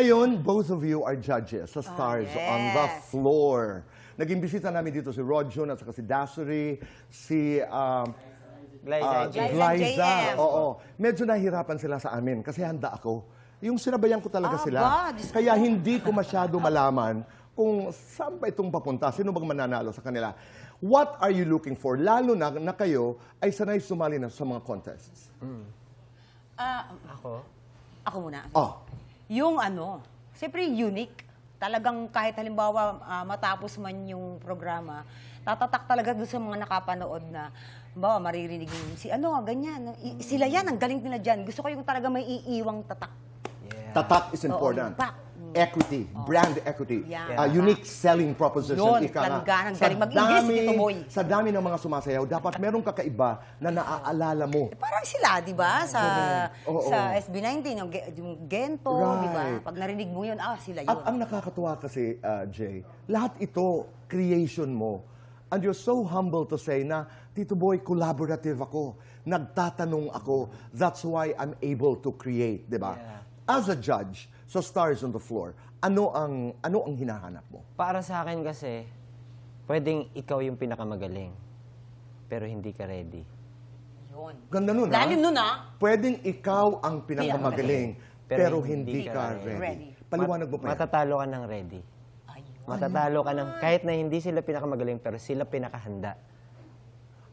Ngayon, both of you are judges sa Stars on the yes. Floor. Naging bisita namin dito si Rodjon at saka si Dasuri, si Glyza. JM. Oo. Medyo nahihirapan sila sa amin kasi handa ako. Yung sinabayan ko talaga sila. Diyos Kaya hindi ko masyado malaman kung saan ba itong papunta, sino bang mananalo sa kanila. What are you looking for? Lalo na kayo ay sanay sumali na sa mga contests. Ako muna. Oh. Yung siyempre unique. Talagang kahit halimbawa matapos man yung programa, tatatak talaga doon sa mga nakapanood na, bawa maririnig yung ganyan. Sila yan, ang galing nila dyan. Gusto ko yung talaga may iiwang tatak. Yeah. Tatak is important. Equity, brand equity, Yeah. unique selling proposition. Yun, Ika nga. talaga. Galing mag-English si Tito Boy. Sa dami ng mga sumasayaw, dapat merong kakaiba na naaalala mo. Parang sila, di ba? Sa Oo. SB19, yung Gento, di ba? Right. Pag narinig mo yun, sila yun. At ang nakakatuwa kasi, Jay, lahat ito, creation mo. And you're so humble to say na, Tito Boy, collaborative ako. Nagtatanong ako. That's why I'm able to create, di ba? Yeah. As a judge, sa Stars on the Floor, ano ang hinahanap mo? Para sa akin kasi, pwedeng ikaw yung pinakamagaling, pero hindi ka ready. Yun. Ganda nun, Lalim nun, Pwedeng ikaw ang pinakamagaling, pero hindi ka ka ready. ready. Paliwanag mo pa yan. Matatalo ka ng ready. Matatalo ka ng, kahit na hindi sila pinakamagaling, pero sila pinakahanda.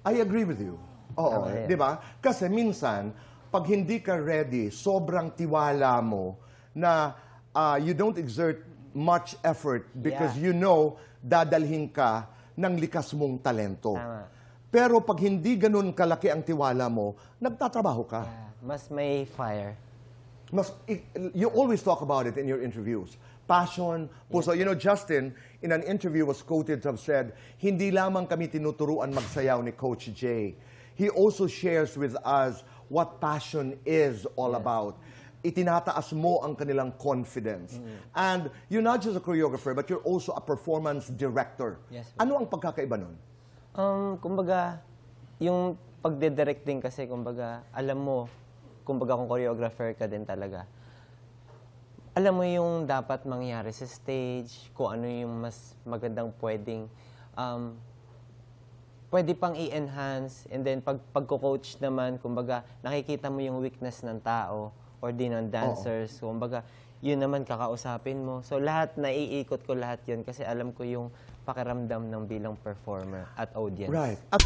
I agree with you. Oo, Tama yan. di ba? Kasi minsan, pag hindi ka ready, sobrang tiwala mo na you don't exert much effort because you know dadalhin ka ng likas mong talento. Tama. Pero pag hindi ganun kalaki ang tiwala mo, nagtatrabaho ka. Mas may fire. You always talk about it in your interviews. Passion, puso. You know, Justin, in an interview was quoted to have said, hindi lamang kami tinuturuan magsayaw ni Coach Jay. He also shares with us what passion is all about. Itinataas mo ang kanilang confidence. And you're not just a choreographer, but you're also a performance director. Yes, Ano ang pagkakaiba nun? Kumbaga, yung pagde-directing kasi, kumbaga, alam mo, kumbaga kung choreographer ka din talaga, alam mo yung dapat mangyari sa stage, kung ano yung mas magandang pwede pang i-enhance, and then pagko-coach naman, kumbaga, nakikita mo yung weakness ng tao, or din ng dancers, kumbaga, yun naman kakausapin mo. So lahat, naiikot ko lahat yun kasi alam ko yung pakiramdam ng bilang performer at audience. Right. At